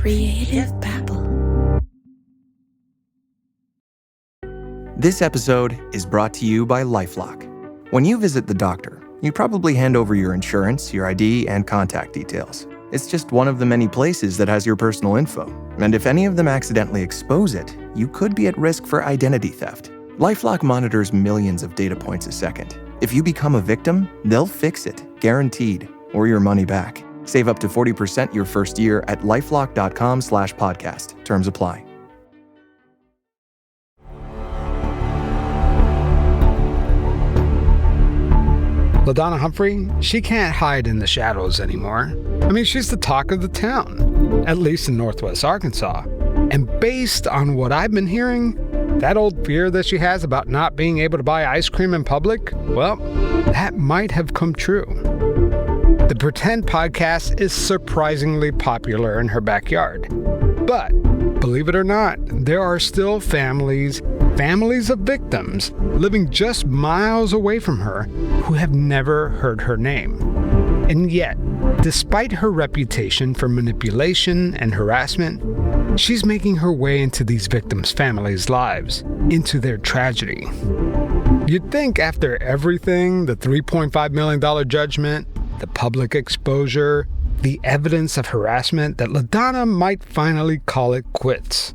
Creative babble. This episode is brought to you by LifeLock. When you visit the doctor, you probably hand over your insurance, your ID, and contact details. It's just one of the many places that has your personal info. And if any of them accidentally expose it, you could be at risk for identity theft. LifeLock monitors millions of data points a second. If you become a victim, they'll fix it, guaranteed, or your money back. Save up to 40% your first year at lifelock.com/podcast. Terms apply. LaDonna Humphrey, she can't hide in the shadows anymore. I mean, she's the talk of the town, at least in Northwest Arkansas. And based on what I've been hearing, that old fear that she has about not being able to buy ice cream in public, well, that might have come true. The Pretend podcast is surprisingly popular in her backyard. But, believe it or not, there are still families of victims living just miles away from her who have never heard her name. And yet, despite her reputation for manipulation and harassment, she's making her way into these victims' families' lives, into their tragedy. You'd think after everything, the $3.5 million judgment, the public exposure, the evidence of harassment, that LaDonna might finally call it quits.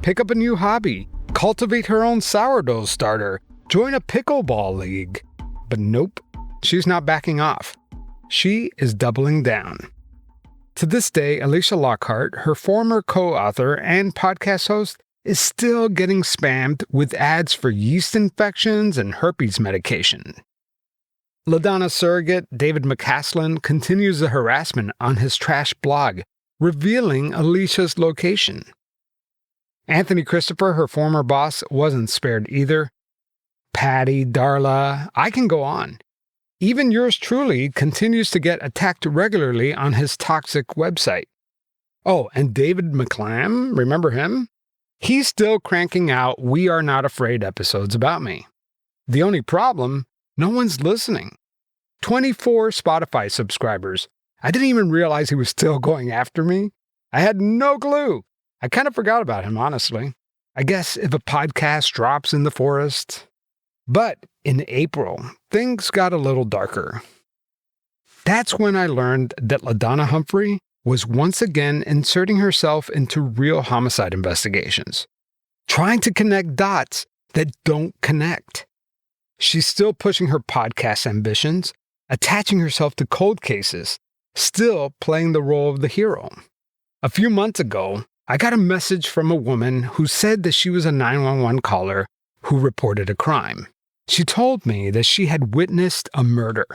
Pick up a new hobby, cultivate her own sourdough starter, join a pickleball league. But nope, she's not backing off. She is doubling down. To this day, Alicia Lockhart, her former co-author and podcast host, is still getting spammed with ads for yeast infections and herpes medication. LaDonna's surrogate, David McCaslin, continues the harassment on his trash blog, revealing Alicia's location. Anthony Christopher, her former boss, wasn't spared either. Patty, Darla, I can go on. Even yours truly continues to get attacked regularly on his toxic website. Oh, and David McClam, remember him? He's still cranking out We Are Not Afraid episodes about me. The only problem, no one's listening. 24 Spotify subscribers. I didn't even realize he was still going after me. I had no clue. I kind of forgot about him, honestly. I guess if a podcast drops in the forest. But in April, things got a little darker. That's when I learned that LaDonna Humphrey was once again inserting herself into real homicide investigations, trying to connect dots that don't connect. She's still pushing her podcast ambitions, attaching herself to cold cases, still playing the role of the hero. A few months ago, I got a message from a woman who said that she was a 911 caller who reported a crime. She told me that she had witnessed a murder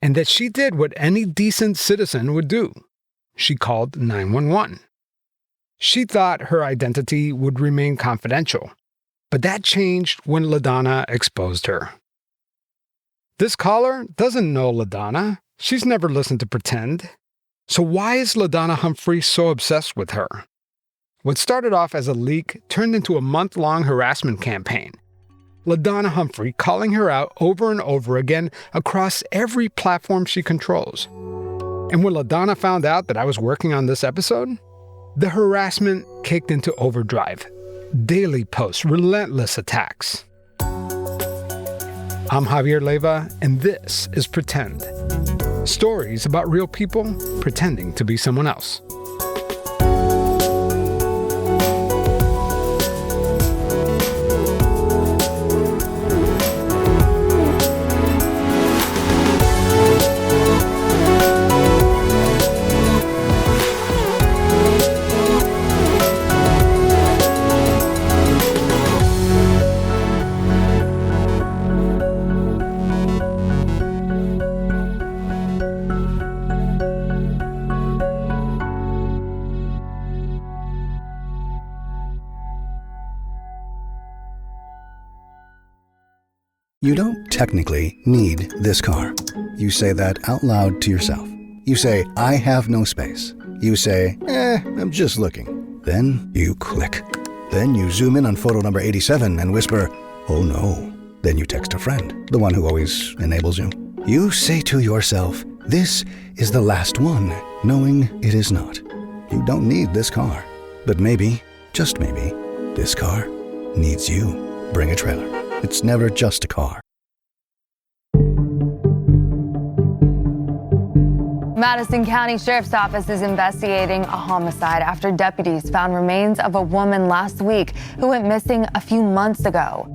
and that she did what any decent citizen would do. She called 911. She thought her identity would remain confidential, but that changed when LaDonna exposed her. This caller doesn't know LaDonna. She's never listened to Pretend. So why is LaDonna Humphrey so obsessed with her? What started off as a leak turned into a month-long harassment campaign. LaDonna Humphrey calling her out over and over again across every platform she controls. And when LaDonna found out that I was working on this episode, the harassment kicked into overdrive. Daily posts, relentless attacks. I'm Javier Leyva, and this is Pretend. Stories about real people pretending to be someone else. You don't technically need this car. You say that out loud to yourself. You say, I have no space. You say, I'm just looking. Then you click. Then you zoom in on photo number 87 and whisper, oh no. Then you text a friend, the one who always enables you. You say to yourself, this is the last one, knowing it is not. you don't need this car. But maybe, just maybe, this car needs you. Bring a trailer. It's never just a car. Madison County Sheriff's Office is investigating a homicide after deputies found remains of a woman last week who went missing a few months ago.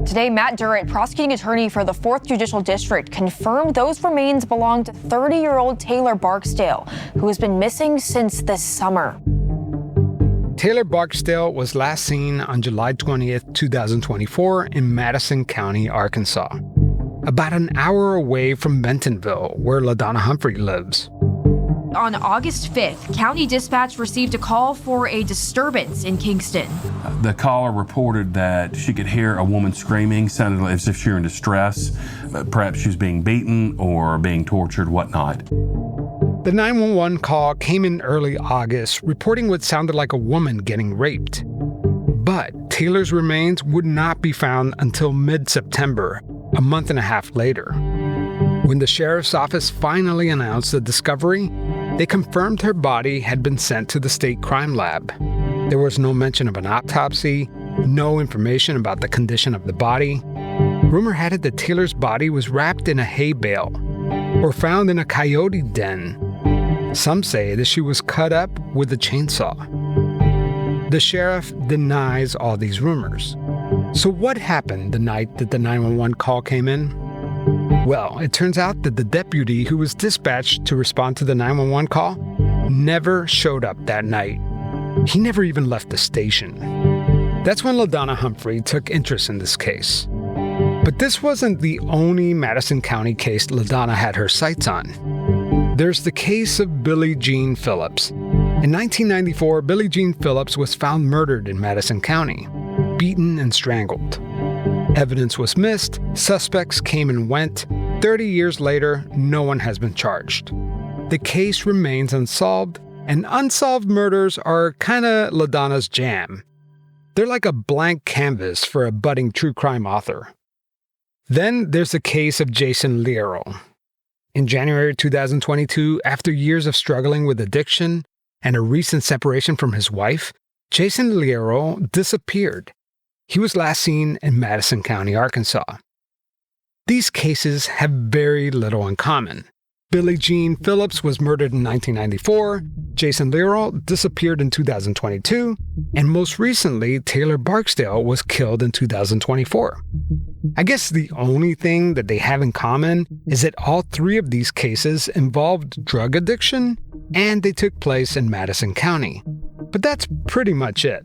Today, Matt Durrett, prosecuting attorney for the 4th Judicial District, confirmed those remains belong to 30-year-old Taylor Barksdale, who has been missing since this summer. Taylor Barksdale was last seen on July 20th, 2024 in Madison County, Arkansas, about an hour away from Bentonville, where LaDonna Humphrey lives. On August 5th, County Dispatch received a call for a disturbance in Kingston. The caller reported that she could hear a woman screaming, sounded as if she were in distress. Perhaps she was being beaten or being tortured, whatnot. The 911 call came in early August, reporting what sounded like a woman getting raped. But Taylor's remains would not be found until mid-September, a month and a half later. When the sheriff's office finally announced the discovery, they confirmed her body had been sent to the state crime lab. There was no mention of an autopsy, no information about the condition of the body. Rumor had it that Taylor's body was wrapped in a hay bale or found in a coyote den. Some say that she was cut up with a chainsaw. The sheriff denies all these rumors. So what happened the night that the 911 call came in? Well, it turns out that the deputy who was dispatched to respond to the 911 call never showed up that night. He never even left the station. That's when LaDonna Humphrey took interest in this case. But this wasn't the only Madison County case LaDonna had her sights on. There's the case of Billie Jean Phillips. In 1994, Billie Jean Phillips was found murdered in Madison County, beaten and strangled. Evidence was missed, suspects came and went. 30 years later, no one has been charged. The case remains unsolved, and unsolved murders are kinda LaDonna's jam. They're like a blank canvas for a budding true crime author. Then there's the case of Jason Liero. In January 2022, after years of struggling with addiction and a recent separation from his wife, Jason Liero disappeared. He was last seen in Madison County, Arkansas. These cases have very little in common. Billie Jean Phillips was murdered in 1994, Jason Liero disappeared in 2022, and most recently, Taylor Barksdale was killed in 2024. I guess the only thing that they have in common is that all three of these cases involved drug addiction, and they took place in Madison County. But that's pretty much it.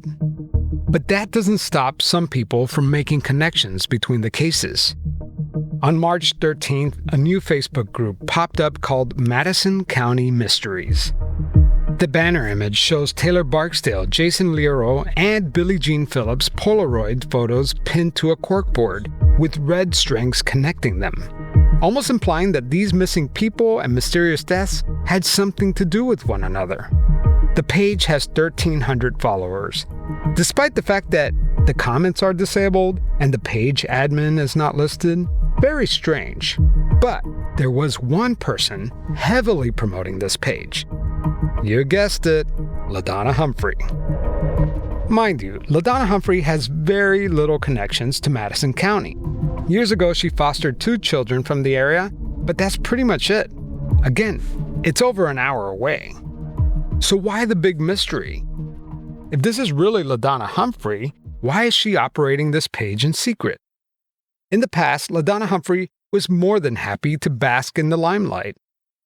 But that doesn't stop some people from making connections between the cases. On March 13th, a new Facebook group popped up called Madison County Mysteries. The banner image shows Taylor Barksdale, Jason Liero, and Billie Jean Phillips' Polaroid photos pinned to a corkboard with red strings connecting them, almost implying that these missing people and mysterious deaths had something to do with one another. The page has 1,300 followers. Despite the fact that the comments are disabled and the page admin is not listed, very strange. But there was one person heavily promoting this page. You guessed it, LaDonna Humphrey. Mind you, LaDonna Humphrey has very little connections to Madison County. Years ago, she fostered 2 children from the area, but that's pretty much it. Again, it's over an hour away. So why the big mystery? If this is really LaDonna Humphrey, why is she operating this page in secret? In the past, LaDonna Humphrey was more than happy to bask in the limelight.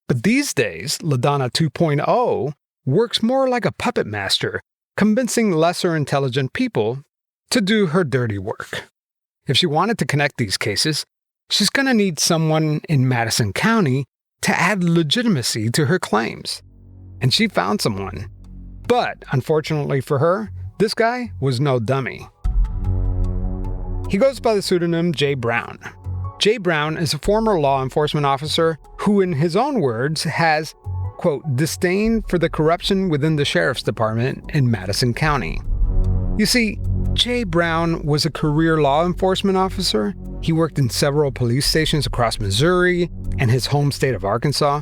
But these days, LaDonna 2.0 works more like a puppet master, convincing lesser intelligent people to do her dirty work. If she wanted to connect these cases, she's going to need someone in Madison County to add legitimacy to her claims. And she found someone. But, unfortunately for her, this guy was no dummy. He goes by the pseudonym Jay Brown. Jay Brown is a former law enforcement officer who, in his own words, has, quote, disdain for the corruption within the sheriff's department in Madison County. You see, Jay Brown was a career law enforcement officer. He worked in several police stations across Missouri and his home state of Arkansas.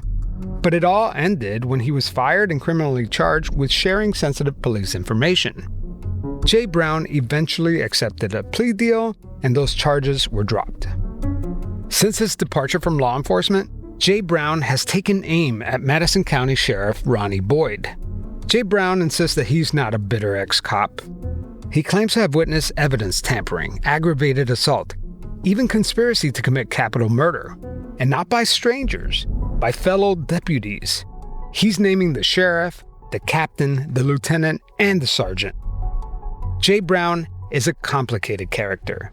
But it all ended when he was fired and criminally charged with sharing sensitive police information. Jay Brown eventually accepted a plea deal, and those charges were dropped. Since his departure from law enforcement, Jay Brown has taken aim at Madison County Sheriff Ronnie Boyd. Jay Brown insists that he's not a bitter ex-cop. He claims to have witnessed evidence tampering, aggravated assault, even conspiracy to commit capital murder, and not by strangers, by fellow deputies. He's naming the sheriff, the captain, the lieutenant, and the sergeant. Jay Brown is a complicated character.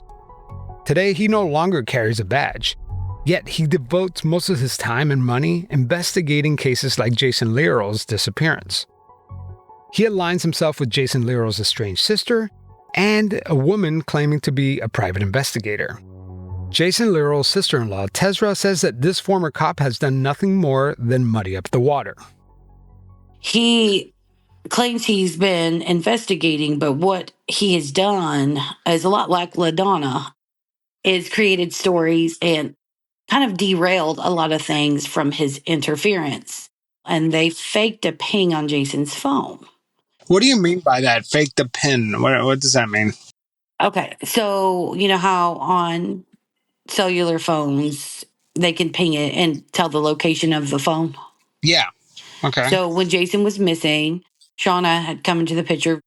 Today, he no longer carries a badge, yet he devotes most of his time and money investigating cases like Jason Leroy's disappearance. He aligns himself with Jason Leroy's estranged sister and a woman claiming to be a private investigator. Jason Leroy's sister-in-law, Tezra, says that this former cop has done nothing more than muddy up the water. He claims he's been investigating, but what he has done is a lot like LaDonna, is created stories and kind of derailed a lot of things from his interference. And they faked a ping on Jason's phone. What do you mean by that? Fake the pin. What does that mean? Okay, so you know how on cellular phones they can ping it and tell the location of the phone? Yeah. Okay. So when Jason was missing, Shauna had come into the picture.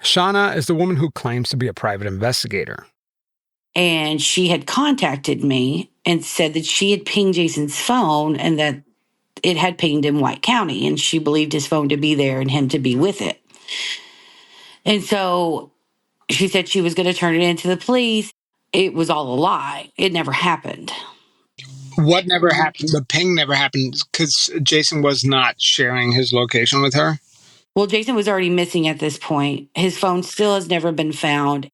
Shauna is the woman who claims to be a private investigator. And she had contacted me and said that she had pinged Jason's phone and that it had pinged in White County, and she believed his phone to be there and him to be with it. And so she said she was going to turn it into the police. It was all a lie. It never happened. What never happened? The ping never happened because Jason was not sharing his location with her? Well, Jason was already missing at this point. His phone still has never been found.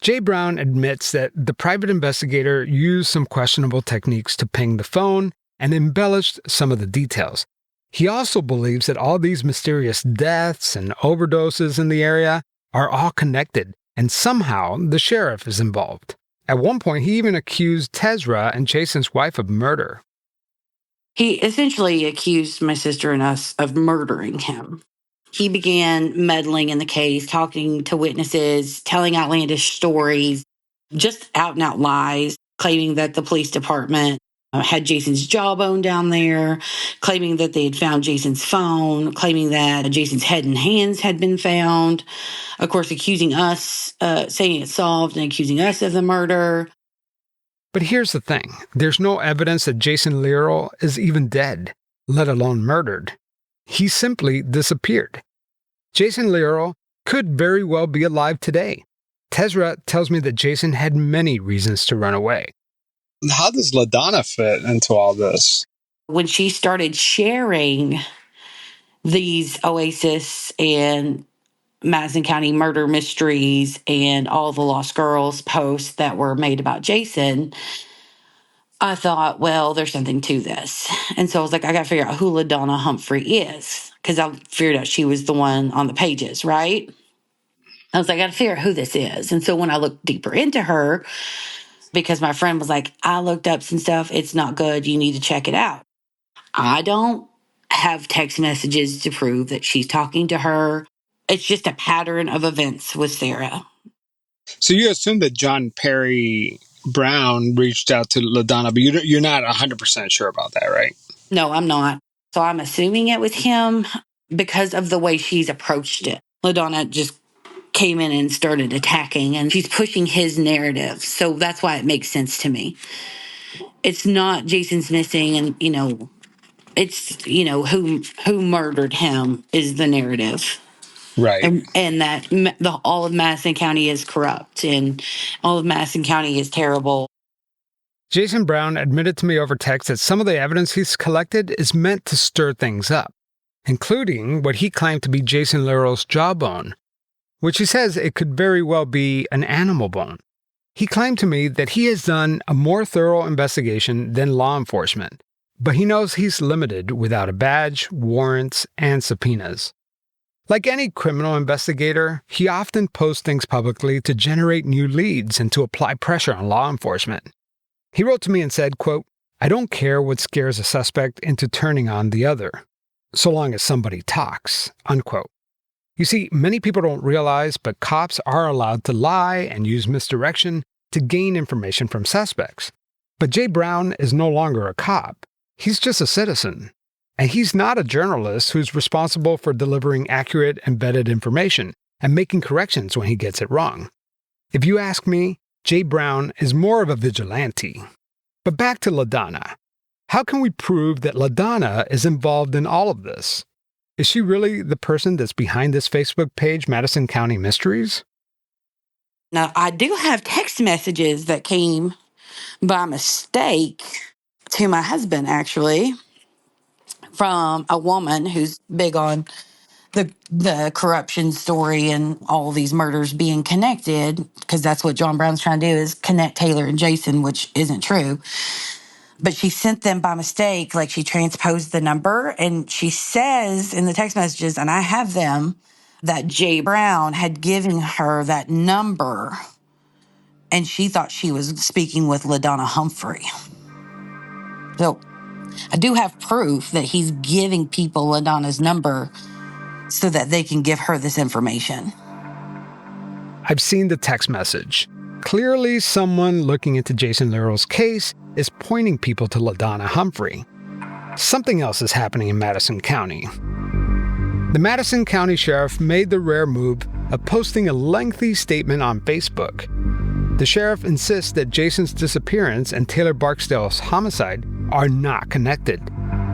Jay Brown admits that the private investigator used some questionable techniques to ping the phone and embellished some of the details. He also believes that all these mysterious deaths and overdoses in the area are all connected, and somehow the sheriff is involved. At one point, he even accused Tezra and Jason's wife of murder. He essentially accused my sister and us of murdering him. He began meddling in the case, talking to witnesses, telling outlandish stories, just out and out lies, claiming that the police department had Jason's jawbone down there, claiming that they had found Jason's phone, claiming that Jason's head and hands had been found. Of course, accusing us, saying it's solved and accusing us of the murder. But here's the thing. There's no evidence that Jason Leroy is even dead, let alone murdered. He simply disappeared. Jason Leroy could very well be alive today. Tezra tells me that Jason had many reasons to run away. How does LaDonna fit into all this? When she started sharing these Oasis and Madison County murder mysteries and all the Lost Girls posts that were made about Jason, I thought, well, there's something to this. And so I was like, I got to figure out who LaDonna Humphrey is, because I figured out she was the one on the pages, right? I was like, I got to figure out who this is. And so when I looked deeper into her, because my friend was like, I looked up some stuff. It's not good. You need to check it out. I don't have text messages to prove that she's talking to her. It's just a pattern of events with Sarah. So you assume that John Perry Brown reached out to LaDonna, but you're not 100% sure about that, right? No, I'm not. So I'm assuming it was him because of the way she's approached it. LaDonna just came in and started attacking, and she's pushing his narrative. So that's why it makes sense to me. It's not Jason's missing, and, it's, who murdered him is the narrative. Right. And that all of Madison County is corrupt and all of Madison County is terrible. Jason Brown admitted to me over text that some of the evidence he's collected is meant to stir things up, including what he claimed to be Jason Leroy's jawbone, which he says it could very well be an animal bone. He claimed to me that he has done a more thorough investigation than law enforcement, but he knows he's limited without a badge, warrants, and subpoenas. Like any criminal investigator, he often posts things publicly to generate new leads and to apply pressure on law enforcement. He wrote to me and said, quote, I don't care what scares a suspect into turning on the other, so long as somebody talks, unquote. You see, many people don't realize, but cops are allowed to lie and use misdirection to gain information from suspects. But Jay Brown is no longer a cop. He's just a citizen. And he's not a journalist who's responsible for delivering accurate and vetted information and making corrections when he gets it wrong. If you ask me, Jay Brown is more of a vigilante. But back to LaDonna. How can we prove that LaDonna is involved in all of this? Is she really the person that's behind this Facebook page, Madison County Mysteries? Now, I do have text messages that came by mistake to my husband, actually, from a woman who's big on the corruption story and all these murders being connected, because that's what John Brown's trying to do, is connect Taylor and Jason, which isn't true. But she sent them by mistake, like she transposed the number, and she says in the text messages, and I have them, that Jay Brown had given her that number, and she thought she was speaking with LaDonna Humphrey. So I do have proof that he's giving people LaDonna's number so that they can give her this information. I've seen the text message. Clearly, someone looking into Jason Lerrill's case is pointing people to LaDonna Humphrey. Something else is happening in Madison County. The Madison County Sheriff made the rare move of posting a lengthy statement on Facebook. The sheriff insists that Jason's disappearance and Taylor Barksdale's homicide are not connected,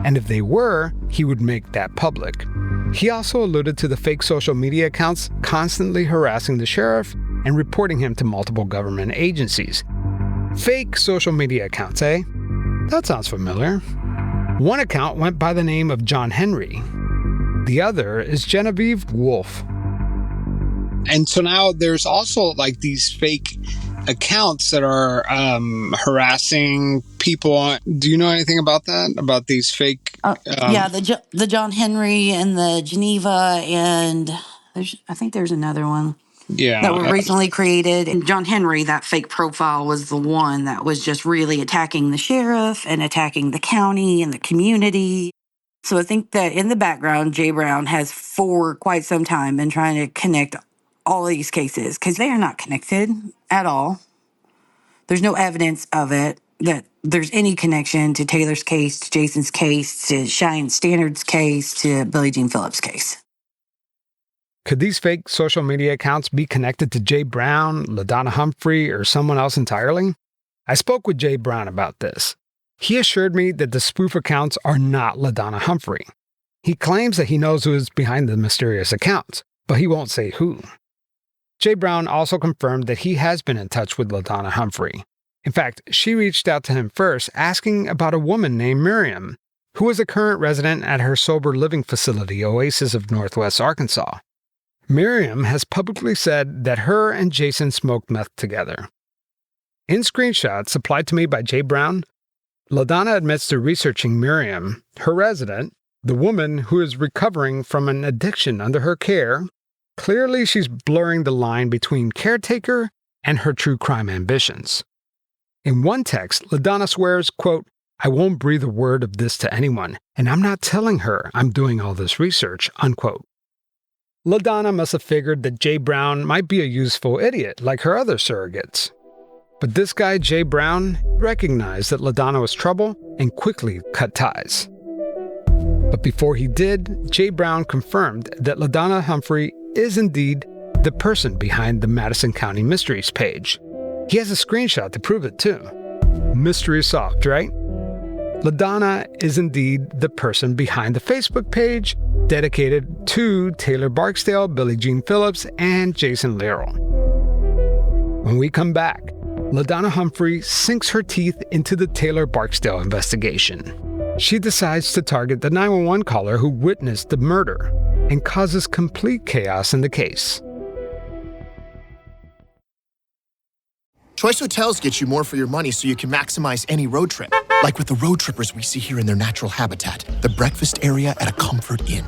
and if they were, he would make that public. He also alluded to the fake social media accounts constantly harassing the sheriff and reporting him to multiple government agencies. Fake social media accounts, eh? That sounds familiar. One account went by the name of John Henry. The other is Genevieve Wolf. And so now there's also like these fake accounts that are harassing people. Do you know anything about that? About these fake? Yeah, the John Henry and the Geneva, and I think there's another one. Yeah, that were recently created. And John Henry, that fake profile, was the one that was just really attacking the sheriff and attacking the county and the community. So I think that in the background, Jay Brown has for quite some time been trying to connect all of these cases, because they are not connected at all. There's no evidence of it, that there's any connection to Taylor's case, to Jason's case, to Cheyenne Standard's case, to Billie Jean Phillips' case. Could these fake social media accounts be connected to Jay Brown, LaDonna Humphrey, or someone else entirely? I spoke with Jay Brown about this. He assured me that the spoof accounts are not LaDonna Humphrey. He claims that he knows who is behind the mysterious accounts, but he won't say who. Jay Brown also confirmed that he has been in touch with LaDonna Humphrey. In fact, she reached out to him first asking about a woman named Miriam, who is a current resident at her sober living facility, Oasis of Northwest Arkansas. Miriam has publicly said that her and Jason smoked meth together. In screenshots supplied to me by Jay Brown, LaDonna admits to researching Miriam, her resident, the woman who is recovering from an addiction under her care. Clearly, she's blurring the line between caretaker and her true crime ambitions. In one text, LaDonna swears, quote, "I won't breathe a word of this to anyone, and I'm not telling her I'm doing all this research," unquote. LaDonna must have figured that Jay Brown might be a useful idiot like her other surrogates. But this guy, Jay Brown, recognized that LaDonna was trouble and quickly cut ties. But before he did, Jay Brown confirmed that LaDonna Humphrey is indeed the person behind the Madison County Mysteries page. He has a screenshot to prove it too. Mystery solved, right? LaDonna is indeed the person behind the Facebook page dedicated to Taylor Barksdale, Billie Jean Phillips, and Jason Lerrill. When we come back, LaDonna Humphrey sinks her teeth into the Taylor Barksdale investigation. She decides to target the 911 caller who witnessed the murder and causes complete chaos in the case. Choice Hotels gets you more for your money so you can maximize any road trip. Like with the road trippers we see here in their natural habitat, the breakfast area at a Comfort Inn.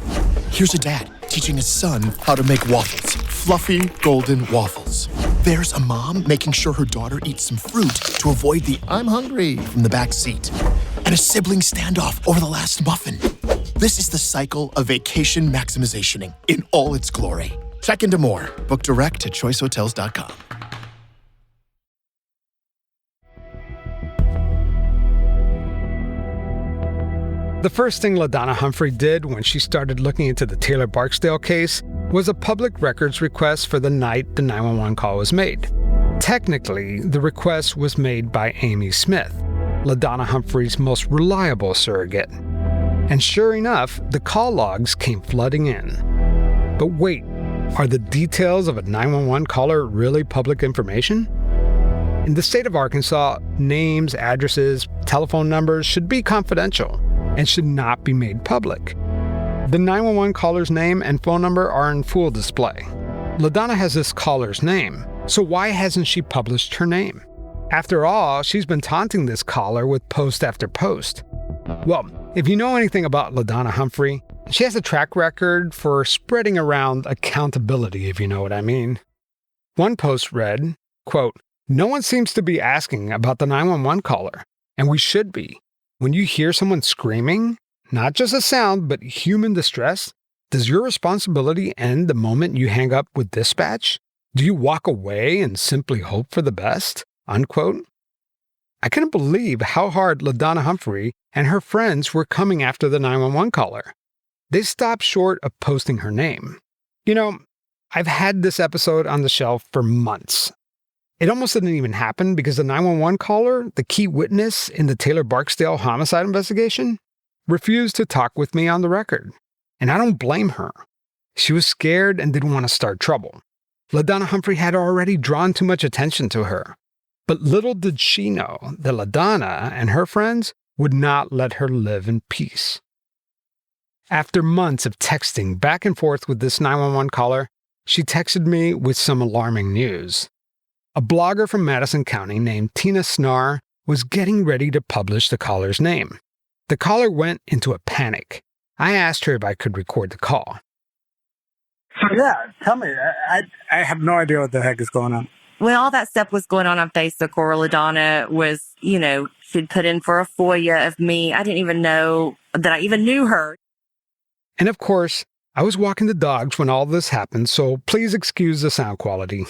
Here's a dad teaching his son how to make waffles, fluffy golden waffles. There's a mom making sure her daughter eats some fruit to avoid the "I'm hungry" from the back seat. and a sibling standoff over the last muffin. This is the cycle of vacation maximizationing in all its glory. Check into more. Book direct at choicehotels.com. The first thing LaDonna Humphrey did when she started looking into the Taylor Barksdale case was a public records request for the night the 911 call was made. Technically, the request was made by Amy Smith, LaDonna Humphrey's most reliable surrogate. And sure enough, the call logs came flooding in. But wait, are the details of a 911 caller really public information? In the state of Arkansas, names, addresses, telephone numbers should be confidential and should not be made public. The 911 caller's name and phone number are in full display. LaDonna has this caller's name, so why hasn't she published her name? After all, she's been taunting this caller with post after post. Well, if you know anything about LaDonna Humphrey, she has a track record for spreading around accountability, if you know what I mean. One post read, quote, "No one seems to be asking about the 911 caller, and we should be. When you hear someone screaming, not just a sound, but human distress, does your responsibility end the moment you hang up with dispatch? Do you walk away and simply hope for the best?" Unquote. I couldn't believe how hard LaDonna Humphrey and her friends were coming after the 911 caller. They stopped short of posting her name. You know, I've had this episode on the shelf for months. It almost didn't even happen because the 911 caller, the key witness in the Taylor Barksdale homicide investigation, refused to talk with me on the record. And I don't blame her. She was scared and didn't want to start trouble. LaDonna Humphrey had already drawn too much attention to her. But little did she know that LaDonna and her friends would not let her live in peace. After months of texting back and forth with this 911 caller, she texted me with some alarming news. A blogger from Madison County named Tina Snarr was getting ready to publish the caller's name. The caller went into a panic. I asked her if I could record the call. Yeah, tell me. I have no idea what the heck is going on. When all that stuff was going on Facebook, or LaDonna was, she'd put in for a FOIA of me. I didn't even know that I even knew her. And of course, I was walking the dogs when all this happened, so please excuse the sound quality.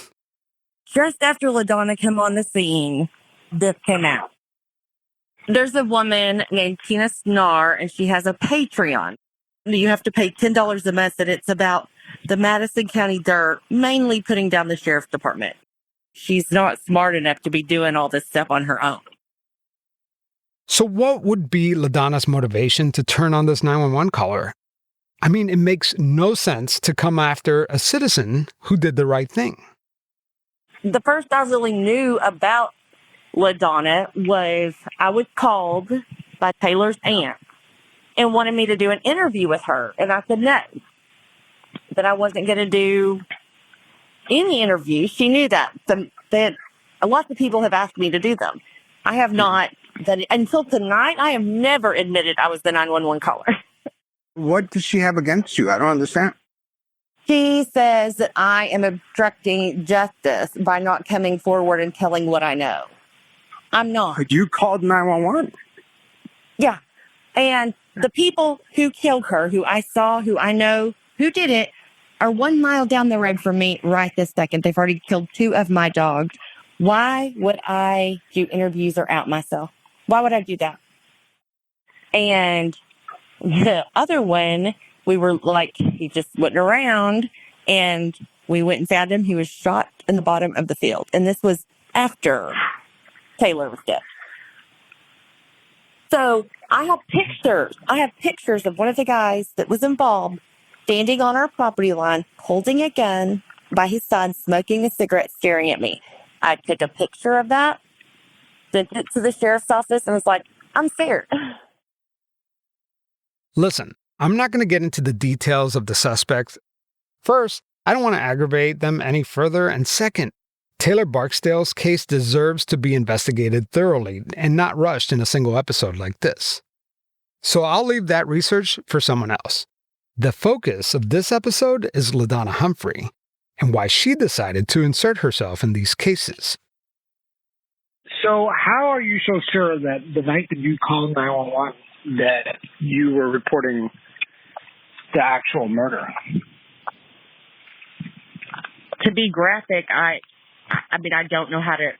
Just after LaDonna came on the scene, this came out. There's a woman named Tina Snarr, and she has a Patreon. You have to pay $10 a month, and it's about the Madison County dirt, mainly putting down the sheriff's department. She's not smart enough to be doing all this stuff on her own. So what would be LaDonna's motivation to turn on this 911 caller? I mean, it makes no sense to come after a citizen who did the right thing. The first I really knew about LaDonna was I was called by Taylor's aunt and wanted me to do an interview with her. And I said no, that I wasn't going to do any interview. She knew that. That lots of people have asked me to do them. I have not done it. Until tonight, I have never admitted I was the 911 caller. What does she have against you? I don't understand. She says that I am obstructing justice by not coming forward and telling what I know. I'm not. You called 911? Yeah. And the people who killed her, who I saw, who I know, who did it, are 1 mile down the road from me right this second. They've already killed 2 of my dogs. Why would I do interviews or out myself? Why would I do that? And the other one, we were like, he just wasn't around, and we went and found him. He was shot in the bottom of the field. And this was after Taylor was dead. So I have pictures. I have pictures of one of the guys that was involved standing on our property line, holding a gun by his side, smoking a cigarette, staring at me. I took a picture of that, sent it to the sheriff's office, and was like, I'm scared. Listen, I'm not going to get into the details of the suspects. First, I don't want to aggravate them any further. And second, Taylor Barksdale's case deserves to be investigated thoroughly and not rushed in a single episode like this. So I'll leave that research for someone else. The focus of this episode is LaDonna Humphrey and why she decided to insert herself in these cases. So how are you so sure that the night that you called 911 that you were reporting the actual murder? To be graphic, I mean, I don't know how to.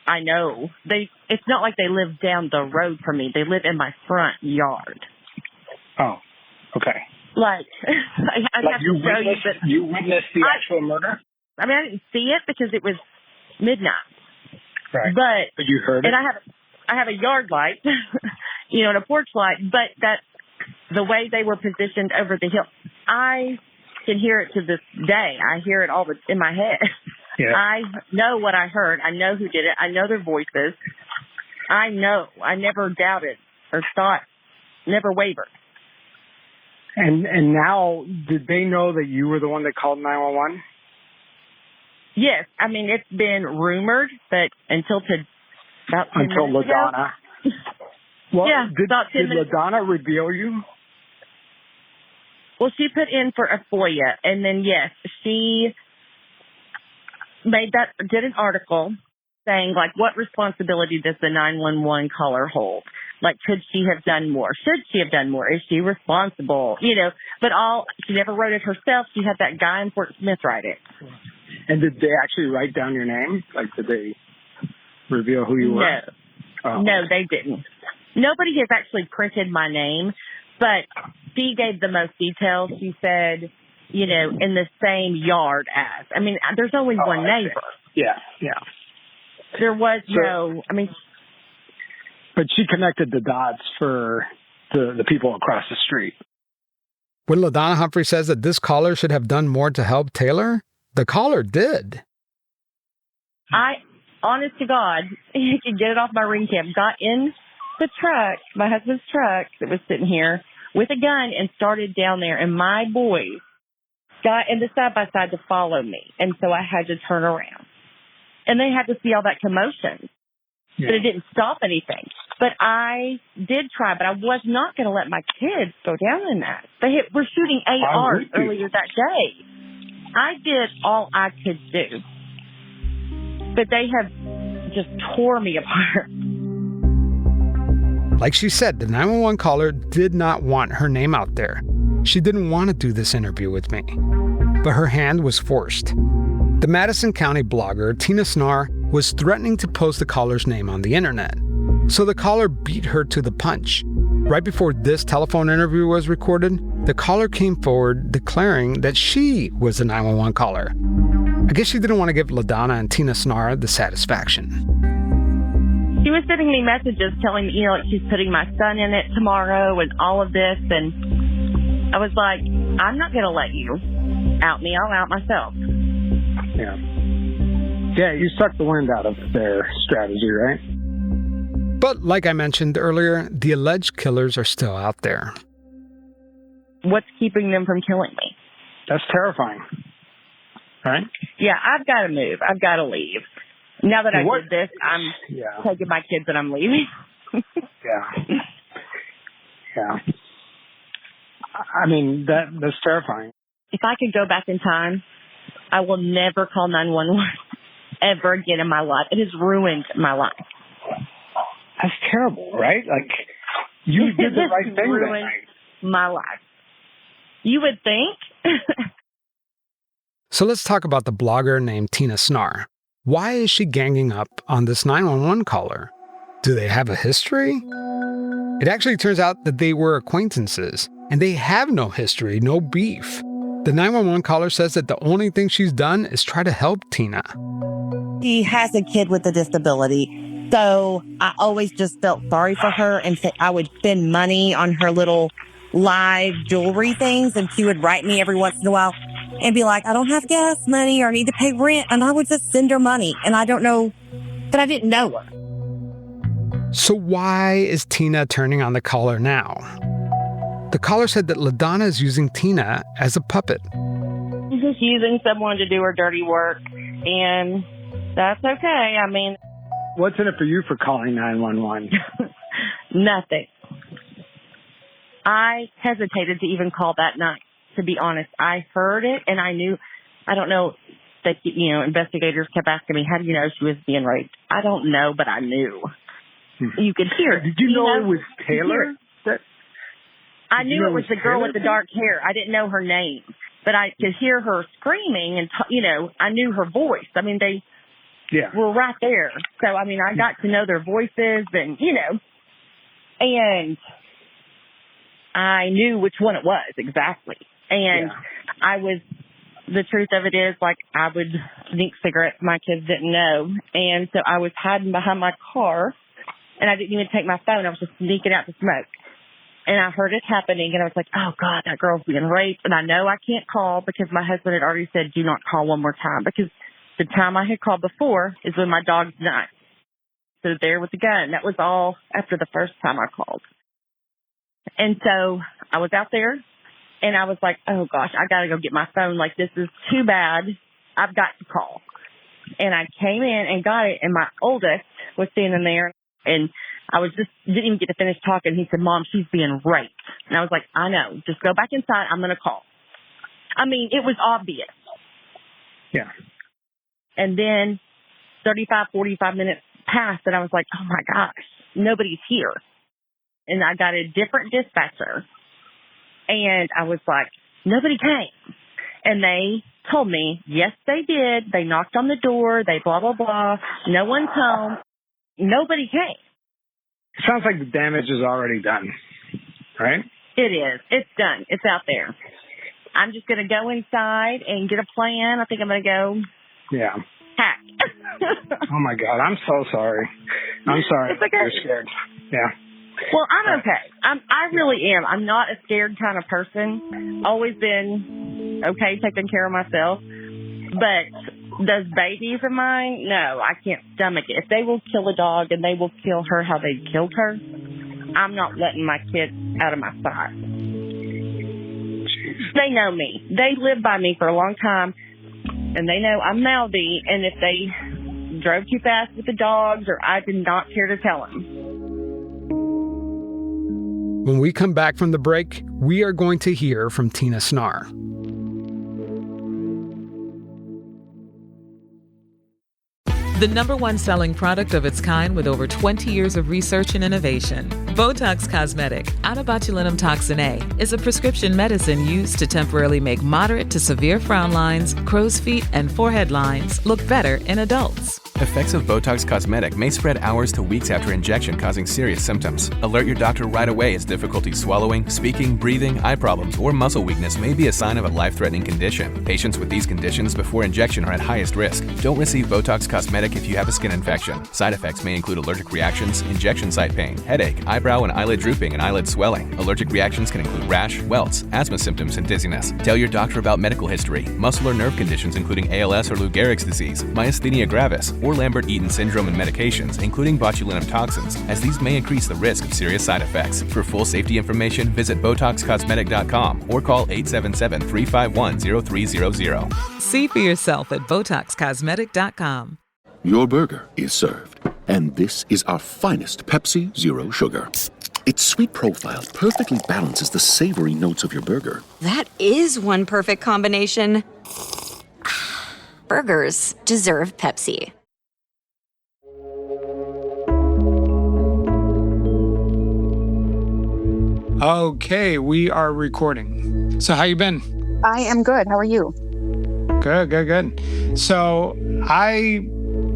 I know it's not like they live down the road from me. They live in my front yard. Oh, okay. Like, I'd have to show you, but you witnessed the actual murder? I mean, I didn't see it because it was midnight. Right. But you heard it? And I have a yard light, and a porch light, but that the way they were positioned over the hill, I can hear it to this day. I hear it all in my head. Yeah. I know what I heard. I know who did it. I know their voices. I know. I never doubted or thought, never wavered. And now, did they know that you were the one that called 911? Yes. I mean, it's been rumored, but until about 10 Until minutes LaDonna. ago. Well, Yeah, about 10 did minutes. LaDonna reveal you? Well, she put in for a FOIA, and then, yes, she did an article saying, like, what responsibility does the 911 caller hold? Like, could she have done more? Should she have done more? Is she responsible? But she never wrote it herself. She had that guy in Fort Smith write it. And did they actually write down your name? Like, did they reveal who you were? No. Oh. No, they didn't. Nobody has actually printed my name, but she gave the most details. She said, in the same yard as. I mean, there's only one neighbor. Yeah. There was But she connected the dots for the people across the street. When LaDonna Humphrey says that this caller should have done more to help Taylor, the caller did. Honest to God, you could get it off my ring cam, got in the truck, my husband's truck that was sitting here, with a gun and started down there. And my boys got in the side-by-side to follow me. And so I had to turn around. And they had to see all that commotion. Yeah. But it didn't stop anything. But I did try, but I was not going to let my kids go down in that. They were shooting ARs earlier that day. I did all I could do. But they have just tore me apart. Like she said, the 911 caller did not want her name out there. She didn't want to do this interview with me. But her hand was forced. The Madison County blogger, Tina Snarr, was threatening to post the caller's name on the internet. So the caller beat her to the punch. Right before this telephone interview was recorded, the caller came forward declaring that she was the 911 caller. I guess she didn't want to give LaDonna and Tina Snarr the satisfaction. She was sending me messages telling me, like she's putting my son in it tomorrow and all of this. And I was like, I'm not going to let you out me. I'll out myself. Yeah. Yeah, you sucked the wind out of their strategy, right? But like I mentioned earlier, the alleged killers are still out there. What's keeping them from killing me? That's terrifying. Right? Yeah, I've got to move. I've got to leave. Now that I did this, I'm taking my kids and I'm leaving. Yeah. I mean, that's terrifying. If I could go back in time, I will never call 911 ever again in my life. It has ruined my life. That's terrible, right? Like, you did the right thing that ruined night. My life. You would think. So let's talk about the blogger named Tina Snarr. Why is she ganging up on this 911 caller? Do they have a history? It actually turns out that they were acquaintances, and they have no history, no beef. The 911 caller says that the only thing she's done is try to help Tina. She has a kid with a disability, so I always just felt sorry for her, and I would spend money on her little live jewelry things, and she would write me every once in a while and be like, I don't have gas money or I need to pay rent, and I would just send her money, and I don't know that I didn't know her. So why is Tina turning on the caller now? The caller said that LaDonna is using Tina as a puppet. She's just using someone to do her dirty work, and that's okay. I mean, what's in it for you for calling 911? Nothing. I hesitated to even call that night, to be honest. I heard it, and I knew, I don't know, investigators kept asking me, how do you know she was being raped? I don't know, but I knew. You could hear it. Did you know it was Taylor? I knew it was the girl with the dark hair. I didn't know her name, but I could hear her screaming, and I knew her voice. I mean, they were right there. So I mean, I got to know their voices, and and I knew which one it was exactly. And the truth of it is, like, I would sneak cigarettes my kids didn't know, and so I was hiding behind my car, and I didn't even take my phone. I was just sneaking out to smoke. And I heard it happening, and I was like, oh, God, that girl's being raped. And I know I can't call because my husband had already said, do not call one more time, because the time I had called before is when my dog's died. So there with the gun. That was all after the first time I called. And so I was out there, and I was like, oh, gosh, I got to go get my phone. Like, this is too bad. I've got to call. And I came in and got it, and my oldest was standing there, and I didn't even get to finish talking. He said, Mom, she's being raped. And I was like, I know. Just go back inside. I'm going to call. I mean, it was obvious. Yeah. And then 45 minutes passed, and I was like, oh, my gosh, nobody's here. And I got a different dispatcher. And I was like, nobody came. And they told me, yes, they did. They knocked on the door. They blah, blah, blah. No one's home. Nobody came. It sounds like the damage is already done, right? It is. It's done. It's out there. I'm just going to go inside and get a plan. I think I'm going to go hack. Oh, my God. I'm so sorry. I'm sorry. It's okay. You're scared. Yeah. Well, I'm okay. I really am. I'm not a scared kind of person. Always been okay taking care of myself. But those babies of mine, no, I can't stomach it. If they will kill a dog and they will kill her how they killed her, I'm not letting my kids out of my sight. They know me. They lived by me for a long time, and they know I'm mouthy, and if they drove too fast with the dogs, or I did not care to tell them. When we come back from the break, we are going to hear from Tina Snarr. The #1 selling product of its kind with over 20 years of research and innovation. Botox Cosmetic, onabotulinum toxin A, is a prescription medicine used to temporarily make moderate to severe frown lines, crow's feet, and forehead lines look better in adults. Effects of Botox Cosmetic may spread hours to weeks after injection, causing serious symptoms. Alert your doctor right away as difficulty swallowing, speaking, breathing, eye problems, or muscle weakness may be a sign of a life-threatening condition. Patients with these conditions before injection are at highest risk. Don't receive Botox Cosmetic if you have a skin infection. Side effects may include allergic reactions, injection site pain, headache, eyebrow and eyelid drooping, and eyelid swelling. Allergic reactions can include rash, welts, asthma symptoms, and dizziness. Tell your doctor about medical history, muscle or nerve conditions including ALS or Lou Gehrig's disease, myasthenia gravis, or Lambert-Eaton syndrome, and medications, including botulinum toxins, as these may increase the risk of serious side effects. For full safety information, visit BotoxCosmetic.com or call 877-351-0300. See for yourself at BotoxCosmetic.com. Your burger is served, and this is our finest Pepsi Zero Sugar. Its sweet profile perfectly balances the savory notes of your burger. That is one perfect combination. Burgers deserve Pepsi. Okay, we are recording. So how you been? I am good. How are you? Good. So I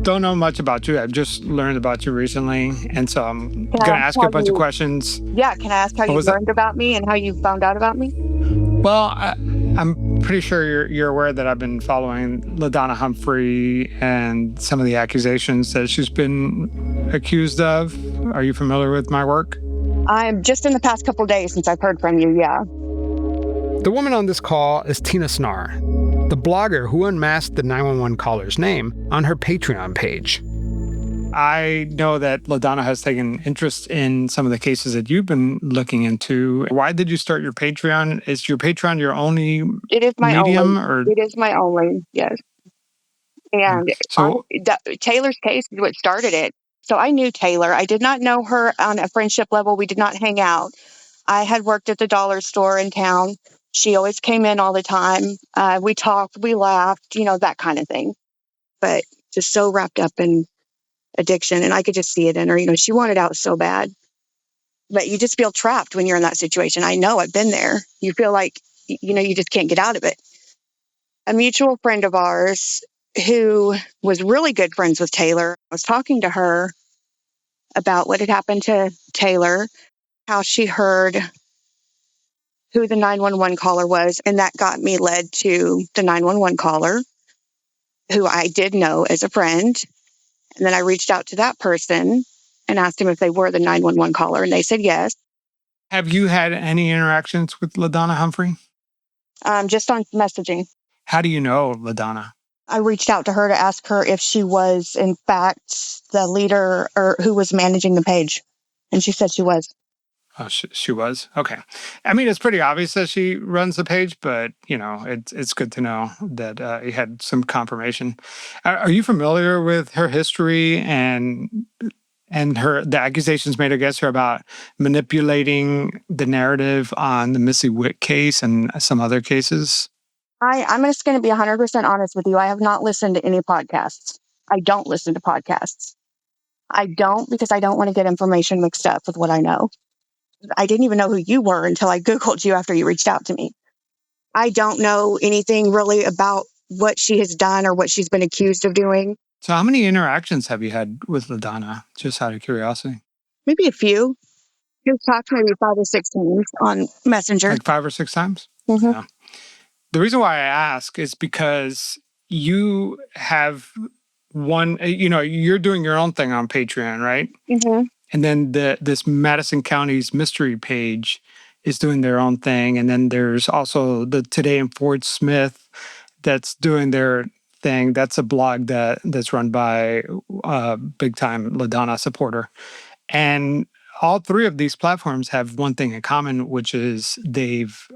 don't know much about you. I've just learned about you recently, and so I'm going to ask you a bunch of questions. Yeah, can I ask how you learned about me and how you found out about me? Well, I'm pretty sure you're aware that I've been following LaDonna Humphrey and some of the accusations that she's been accused of. Are you familiar with my work? I'm just in the past couple of days since I've heard from you, yeah. The woman on this call is Tina Snarr, the blogger who unmasked the 911 caller's name on her Patreon page. I know that LaDonna has taken interest in some of the cases that you've been looking into. Why did you start your Patreon? Is your Patreon your only It is my medium? only. It is my only, yes. And Taylor's case is what started it. So I knew Taylor. I did not know her on a friendship level. We did not hang out. I had worked at the dollar store in town. She always came in all the time. We talked, we laughed, that kind of thing. But just so wrapped up in addiction. And I could just see it in her. She wanted out so bad. But you just feel trapped when you're in that situation. I know, I've been there. You feel like, you just can't get out of it. A mutual friend of ours who was really good friends with Taylor, I was talking to her about what had happened to Taylor, how she heard who the 911 caller was. And that got me led to the 911 caller, who I did know as a friend. And then I reached out to that person and asked him if they were the 911 caller. And they said yes. Have you had any interactions with LaDonna Humphrey? Just on messaging. How do you know LaDonna? I reached out to her to ask her if she was, in fact, the leader or who was managing the page. And she said she was. Oh, she was? Okay. I mean, it's pretty obvious that she runs the page, but, it's good to know that you had some confirmation. Are you familiar with her history and the accusations made against her about manipulating the narrative on the Missy Witt case and some other cases? I'm just going to be 100% honest with you. I have not listened to any podcasts. I don't listen to podcasts. I don't, because I don't want to get information mixed up with what I know. I didn't even know who you were until I Googled you after you reached out to me. I don't know anything really about what she has done or what she's been accused of doing. So how many interactions have you had with LaDonna, just out of curiosity? Maybe a few. We've talked maybe 5 or 6 times on Messenger. Like 5 or 6 times? Mm-hmm. Yeah. The reason why I ask is because you have one, you're doing your own thing on Patreon, right? Mm-hmm. And then this Madison County's mystery page is doing their own thing. And then there's also the Today in Fort Smith that's doing their thing. That's a blog that's run by a big-time LaDonna supporter. And all 3 of these platforms have one thing in common, which is they've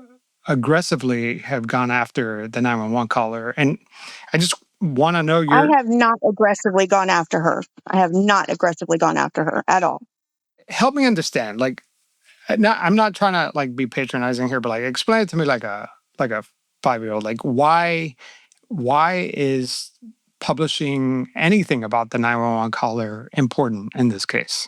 aggressively have gone after the 911 caller. And I just want to know I have not aggressively gone after her. I have not aggressively gone after her at all. Help me understand. Like, I'm not trying to be patronizing here, but explain it to me like a 5-year-old. Like, why is publishing anything about the 911 caller important in this case?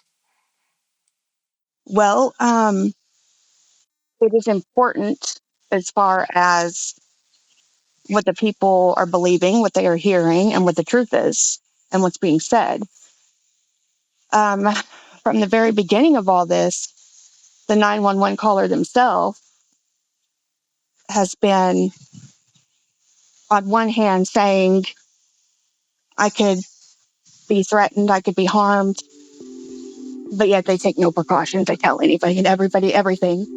Well, it is important as far as what the people are believing, what they are hearing, and what the truth is, and what's being said. From the very beginning of all this, the 911 caller themselves has been, on one hand, saying, I could be threatened, I could be harmed, but yet they take no precautions. They tell anybody and everybody everything.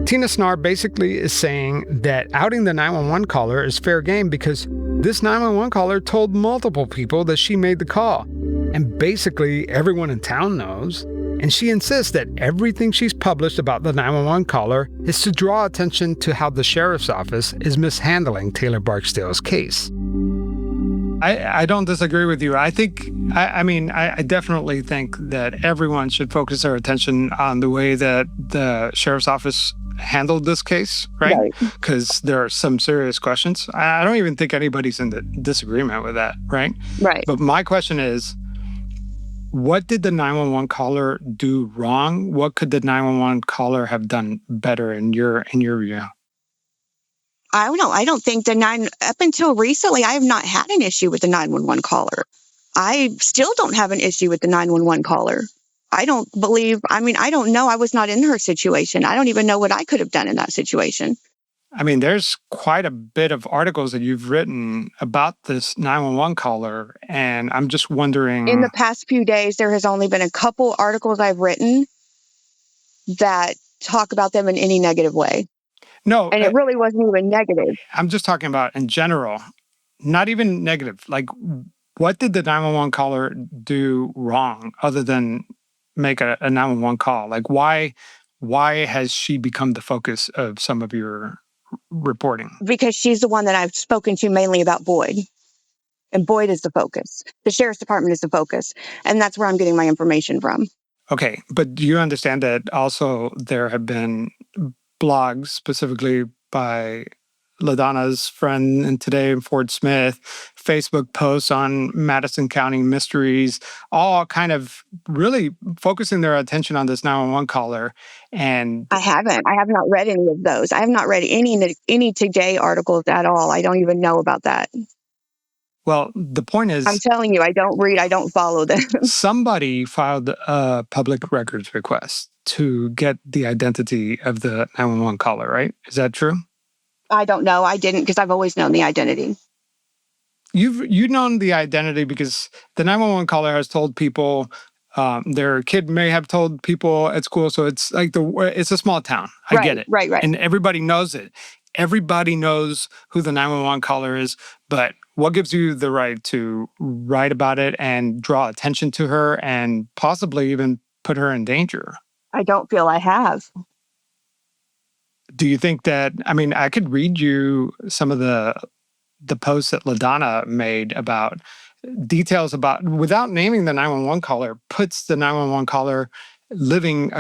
Tina Snarr basically is saying that outing the 911 caller is fair game because this 911 caller told multiple people that she made the call. And basically everyone in town knows. And she insists that everything she's published about the 911 caller is to draw attention to how the sheriff's office is mishandling Taylor Barksdale's case. I don't disagree with you. I think, I definitely think that everyone should focus their attention on the way that the sheriff's office handled this case, right? Because there are some serious questions. I don't even think anybody's in disagreement with that, right? Right. But my question is, what did the 911 caller do wrong? What could the 911 caller have done better in your view? I don't know. I don't think up until recently, I have not had an issue with the 911 caller. I still don't have an issue with the 911 caller. I don't know. I was not in her situation. I don't even know what I could have done in that situation. I mean, there's quite a bit of articles that you've written about this 911 caller, and I'm just wondering. In the past few days, there has only been a couple articles I've written that talk about them in any negative way. No. And it really wasn't even negative. I'm just talking about in general, not even negative. Like, what did the 911 caller do wrong other than make a 911 call? Like, why has she become the focus of some of your reporting? Because she's the one that I've spoken to mainly about Boyd. And Boyd is the focus. The sheriff's department is the focus. And that's where I'm getting my information from. Okay, but do you understand that also there have been blogs, specifically by LaDonna's friend and today Ford Smith, Facebook posts on Madison County mysteries, all kind of really focusing their attention on this 911 caller. And I haven't. I have not read any of those. I have not read any Today articles at all. I don't even know about that. well, the point is, I'm telling you, I don't read. I don't follow them. somebody filed a public records request to get the identity of the 911 caller, right? Is that true? I don't know. I didn't because I've always known the identity. You've known the identity because the 911 caller has told people, their kid may have told people at school. So it's like it's a small town. I get it. Right. And everybody knows it. Everybody knows who the 911 caller is. But what gives you the right to write about it and draw attention to her and possibly even put her in danger? I don't feel I have. Do you think that, I mean, I could read you some of the posts that LaDonna made about details about, without naming the 911 caller, puts the 911 caller living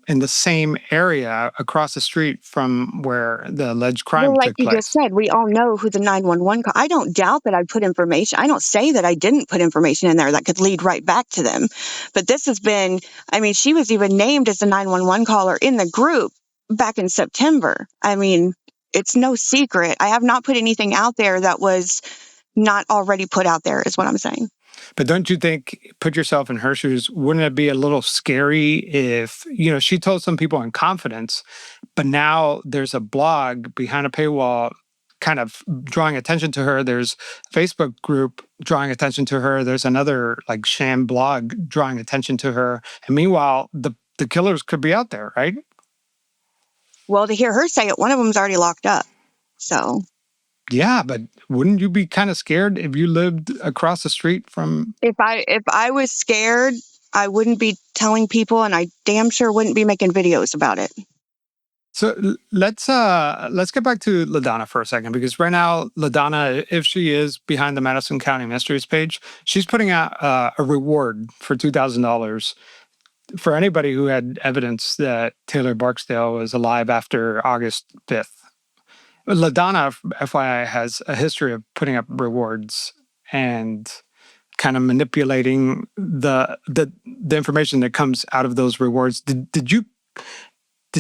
in the same area across the street from where the alleged crime Well, like took you place. just said, we all know who the 911 call. I don't doubt that I put information. I don't say that I didn't put information in there that could lead right back to them. But this has been, I mean, she was even named as the 911 caller in the group back in September. I mean, it's no secret. I have not put anything out there that was not already put out there, is what I'm saying. But don't you think, put yourself in her shoes, wouldn't it be a little scary if, she told some people in confidence, but now there's a blog behind a paywall kind of drawing attention to her. There's a Facebook group drawing attention to her. There's another like sham blog drawing attention to her. And meanwhile, the killers could be out there, right? Well, to hear her say it, one of them's already locked up. So. Yeah, but wouldn't you be kind of scared if you lived across the street from? If I was scared, I wouldn't be telling people, and I damn sure wouldn't be making videos about it. So let's get back to LaDonna for a second, because right now LaDonna, if she is behind the Madison County Mysteries page, she's putting out a reward for $2,000 for anybody who had evidence that Taylor Barksdale was alive after August 5th. LaDonna, FYI, has a history of putting up rewards and kind of manipulating the information that comes out of those rewards. Did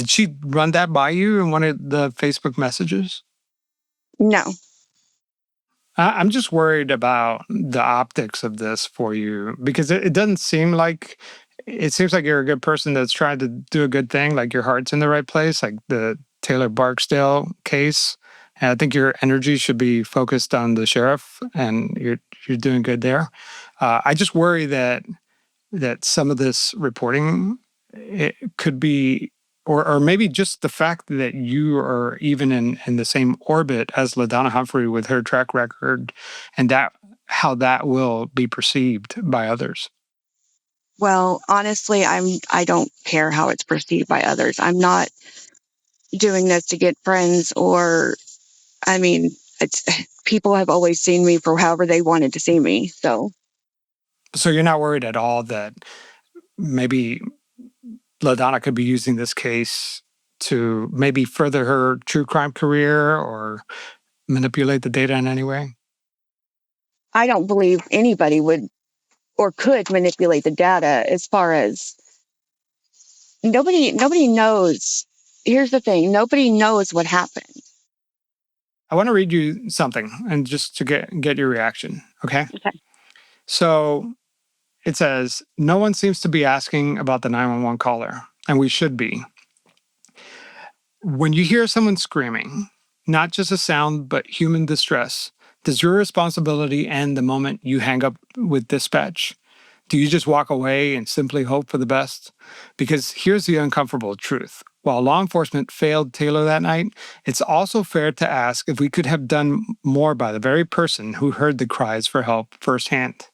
she run that by you in one of the Facebook messages? No. I'm just worried about the optics of this for you, because it doesn't seem like, it seems like you're a good person that's trying to do a good thing, like your heart's in the right place, like the Taylor Barksdale case. And I think your energy should be focused on the sheriff, and you're doing good there. I just worry that some of this reporting, it could be, or maybe just the fact that you are even in the same orbit as LaDonna Humphrey with her track record, and how that will be perceived by others. Well, honestly, I don't care how it's perceived by others. I'm not doing this to get friends, or, I mean, people have always seen me for however they wanted to see me. So you're not worried at all that maybe LaDonna could be using this case to maybe further her true crime career or manipulate the data in any way? I don't believe anybody would or could manipulate the data. As far as nobody knows. Here's the thing. Nobody knows what happened. I want to read you something, and just to get your reaction. Okay. Okay. So it says, no one seems to be asking about the 911 caller, and we should be. When you hear someone screaming, not just a sound, but human distress, does your responsibility end the moment you hang up with dispatch? Do you just walk away and simply hope for the best? Because here's the uncomfortable truth. While law enforcement failed Taylor that night, it's also fair to ask if we could have done more by the very person who heard the cries for help firsthand.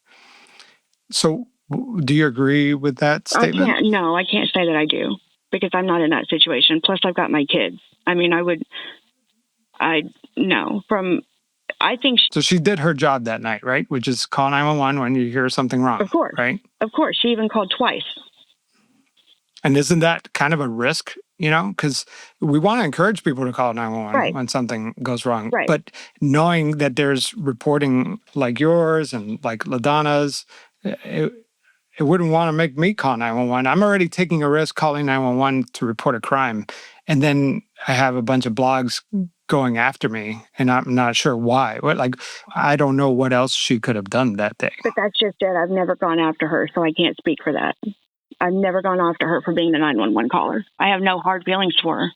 So do you agree with that statement? I can't say that I do, because I'm not in that situation. Plus, I've got my kids. I mean, I think. So she did her job that night, right? Which is call 911 when you hear something wrong. Of course. Right? Of course. She even called twice. And isn't that kind of a risk because we want to encourage people to call 911 Right. when something goes wrong. Right. But knowing that there's reporting like yours and like LaDonna's, it wouldn't want to make me call 911. I'm already taking a risk calling 911 to report a crime. And then I have a bunch of blogs going after me, and I'm not sure why. I don't know what else she could have done that day. But that's just it. I've never gone after her, so I can't speak for that. I've never gone after her for being the 911 caller. I have no hard feelings for her.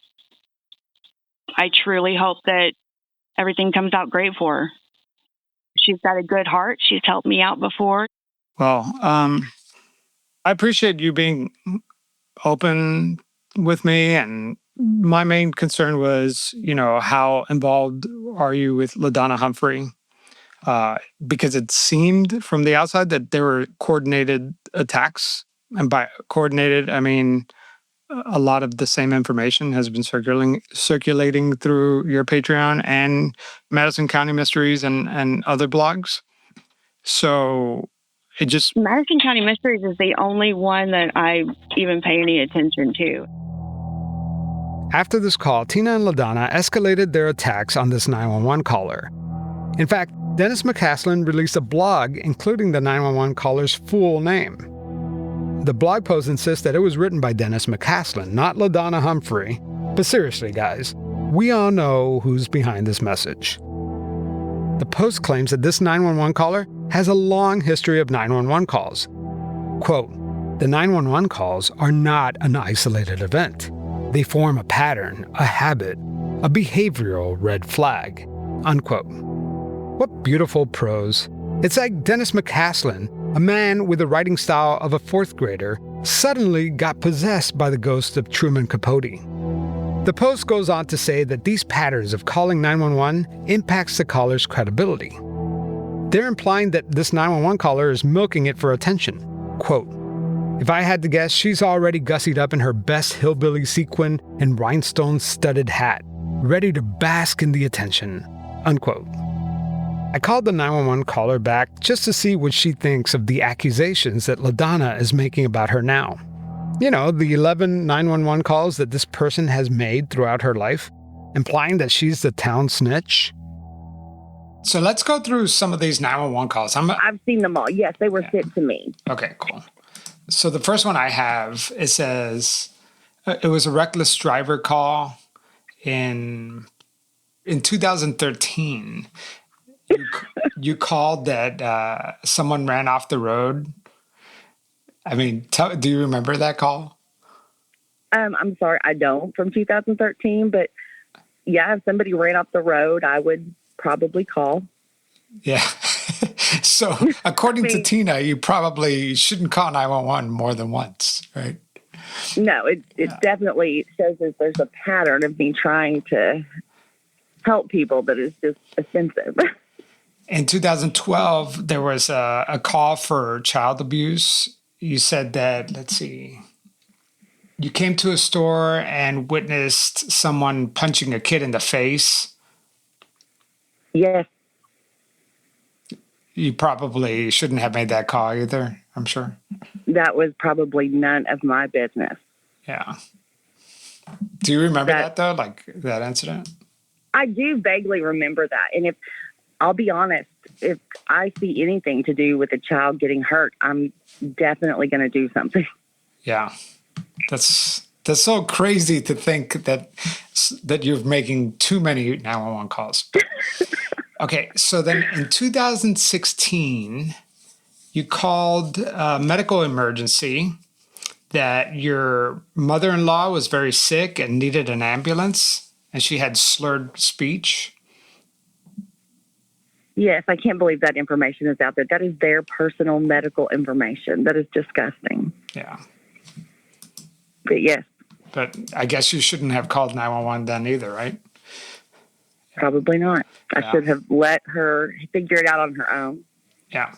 I truly hope that everything comes out great for her. She's got a good heart. She's helped me out before. Well, I appreciate you being open with me, and my main concern was, how involved are you with LaDonna Humphrey? Because it seemed from the outside that there were coordinated attacks, and by coordinated, I mean a lot of the same information has been circulating through your Patreon and Madison County Mysteries and other blogs. So it just... Madison County Mysteries is the only one that I even pay any attention to. After this call, Tina and LaDonna escalated their attacks on this 911 caller. In fact, Dennis McCaslin released a blog including the 911 caller's full name. The blog post insists that it was written by Dennis McCaslin, not LaDonna Humphrey. But seriously, guys, we all know who's behind this message. The post claims that this 911 caller has a long history of 911 calls. Quote, "The 911 calls are not an isolated event. They form a pattern, a habit, a behavioral red flag." Unquote. What beautiful prose. It's like Dennis McCaslin, a man with the writing style of a fourth grader, suddenly got possessed by the ghost of Truman Capote. The post goes on to say that these patterns of calling 911 impacts the caller's credibility. They're implying that this 911 caller is milking it for attention. Quote, "If I had to guess, she's already gussied up in her best hillbilly sequin and rhinestone-studded hat, ready to bask in the attention." Unquote. I called the 911 caller back just to see what she thinks of the accusations that LaDonna is making about her now. The 11 911 calls that this person has made throughout her life, implying that she's the town snitch. So let's go through some of these 911 calls. I've seen them all. Yes, they were sent to me. Okay, cool. So the first one I have, it says, it was a reckless driver call in 2013. You called that someone ran off the road. I mean, do you remember that call? I'm sorry, I don't from 2013, but yeah, if somebody ran off the road, I would probably call. Yeah. So according to Tina, you probably shouldn't call 911 more than once, right? No, it definitely shows that there's a pattern of me trying to help people that is just offensive. In 2012, there was a call for child abuse. You said that, let's see, you came to a store and witnessed someone punching a kid in the face. Yes. You probably shouldn't have made that call either, I'm sure. That was probably none of my business. Yeah. Do you remember that though, like that incident? I do vaguely remember that. And if I'll be honest, if I see anything to do with a child getting hurt, I'm definitely going to do something. Yeah. That's so crazy to think that you're making too many 911 calls. Okay, so then in 2016, you called a medical emergency that your mother-in-law was very sick and needed an ambulance, and she had slurred speech. Yes, I can't believe that information is out there. That is their personal medical information. That is disgusting. Yeah. But yes. But I guess you shouldn't have called 911 then either, right? Probably not. Yeah. I should have let her figure it out on her own. Yeah.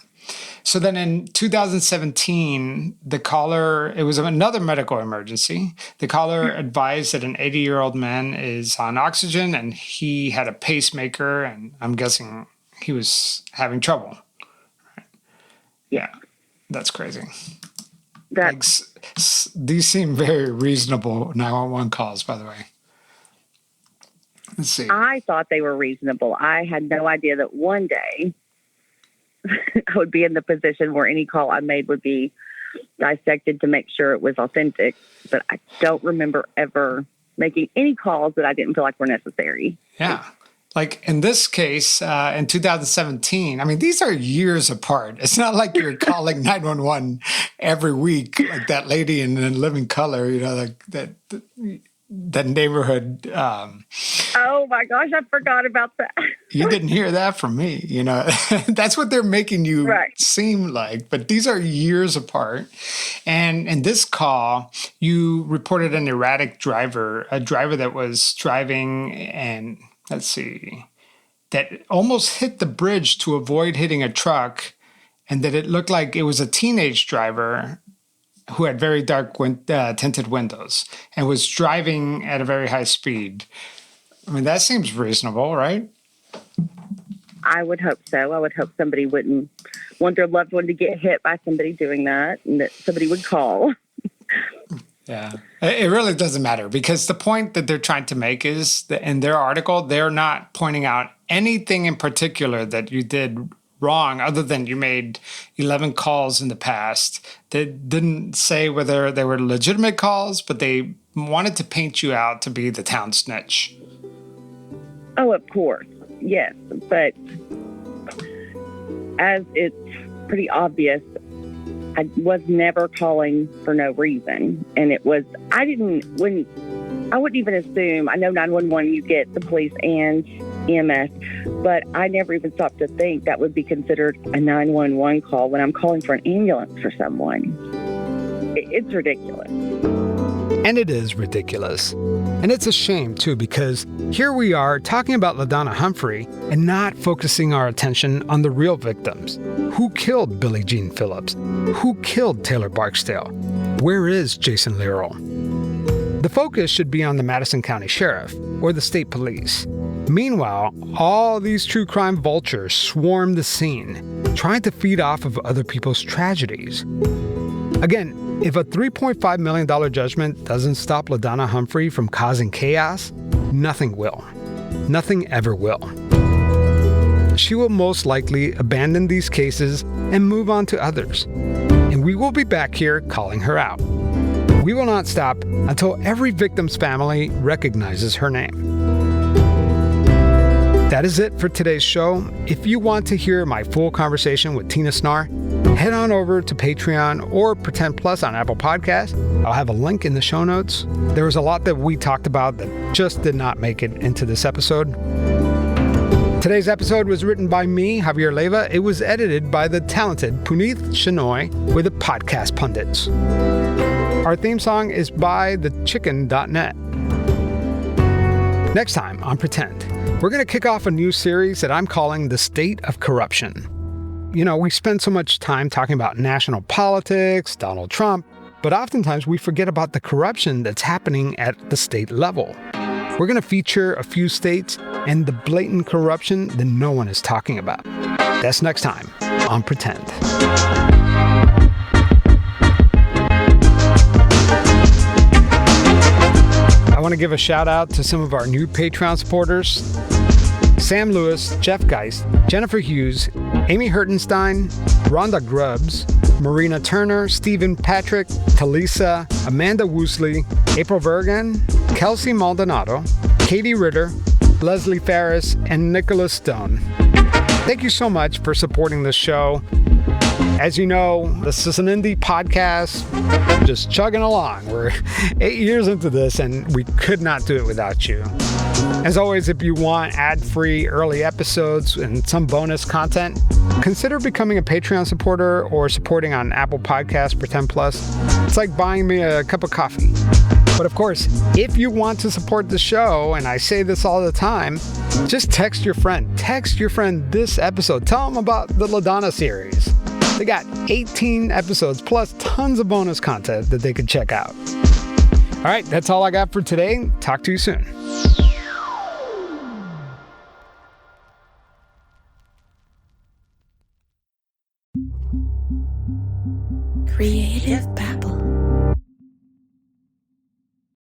So then in 2017, the caller, it was another medical emergency. The caller advised that an 80-year-old man is on oxygen and he had a pacemaker, and I'm guessing he was having trouble. Yeah. That's crazy. These seem very reasonable 911 calls, by the way. Let's see. I thought they were reasonable. I had no idea that one day I would be in the position where any call I made would be dissected to make sure it was authentic. But I don't remember ever making any calls that I didn't feel like were necessary. Yeah. Like in this case, in 2017, I mean, these are years apart. It's not like you're calling 911 every week, like that lady in Living Color, you know, like that neighborhood. Oh my gosh, I forgot about that. You didn't hear that from me, you know. That's what they're making you seem like. But these are years apart. And in this call, you reported an erratic driver, a driver that was driving and let's see, that almost hit the bridge to avoid hitting a truck, and that it looked like it was a teenage driver who had very dark tinted windows and was driving at a very high speed. I mean, that seems reasonable, right? I would hope so. I would hope somebody wouldn't want their loved one to get hit by somebody doing that, and that somebody would call. Yeah, it really doesn't matter, because the point that they're trying to make is that in their article, they're not pointing out anything in particular that you did wrong, other than you made 11 calls in the past. They didn't say whether they were legitimate calls, but they wanted to paint you out to be the town snitch. Oh, of course. Yes. But as it's pretty obvious, I was never calling for no reason. And I wouldn't even assume, I know 911, you get the police and EMS, but I never even stopped to think that would be considered a 911 call when I'm calling for an ambulance for someone. It's ridiculous. And it is ridiculous. And it's a shame, too, because here we are talking about LaDonna Humphrey and not focusing our attention on the real victims. Who killed Billie Jean Phillips? Who killed Taylor Barksdale? Where is Jason Learle? The focus should be on the Madison County Sheriff or the state police. Meanwhile, all these true crime vultures swarm the scene, trying to feed off of other people's tragedies. Again, if a $3.5 million judgment doesn't stop LaDonna Humphrey from causing chaos, nothing will. Nothing ever will. She will most likely abandon these cases and move on to others. And we will be back here calling her out. We will not stop until every victim's family recognizes her name. That is it for today's show. If you want to hear my full conversation with Tina Snarr, head on over to Patreon or Pretend Plus on Apple Podcasts. I'll have a link in the show notes. There was a lot that we talked about that just did not make it into this episode. Today's episode was written by me, Javier Leyva. It was edited by the talented Puneeth Shenoy with the Podcast Pundits. Our theme song is by thechicken.net. Next time on Pretend, we're going to kick off a new series that I'm calling The State of Corruption. You know, we spend so much time talking about national politics, Donald Trump, but oftentimes we forget about the corruption that's happening at the state level. We're going to feature a few states and the blatant corruption that no one is talking about. That's next time on Pretend. I want to give a shout out to some of our new Patreon supporters: Sam Lewis, Jeff Geist, Jennifer Hughes, Amy Hertenstein, Rhonda Grubbs, Marina Turner, Stephen Patrick, Talisa, Amanda Woosley, April Vergan, Kelsey Maldonado, Katie Ritter, Leslie Ferris, and Nicholas Stone. Thank you so much for supporting this show. As you know, this is an indie podcast, just chugging along. We're 8 years into this, and we could not do it without you. As always, if you want ad-free early episodes and some bonus content, consider becoming a Patreon supporter or supporting on Apple Podcasts, Pretend Plus. It's like buying me a cup of coffee. But of course, if you want to support the show, and I say this all the time, just text your friend. Text your friend this episode. Tell them about the LaDonna series. They got 18 episodes plus tons of bonus content that they could check out. All right, that's all I got for today. Talk to you soon. Creative Power.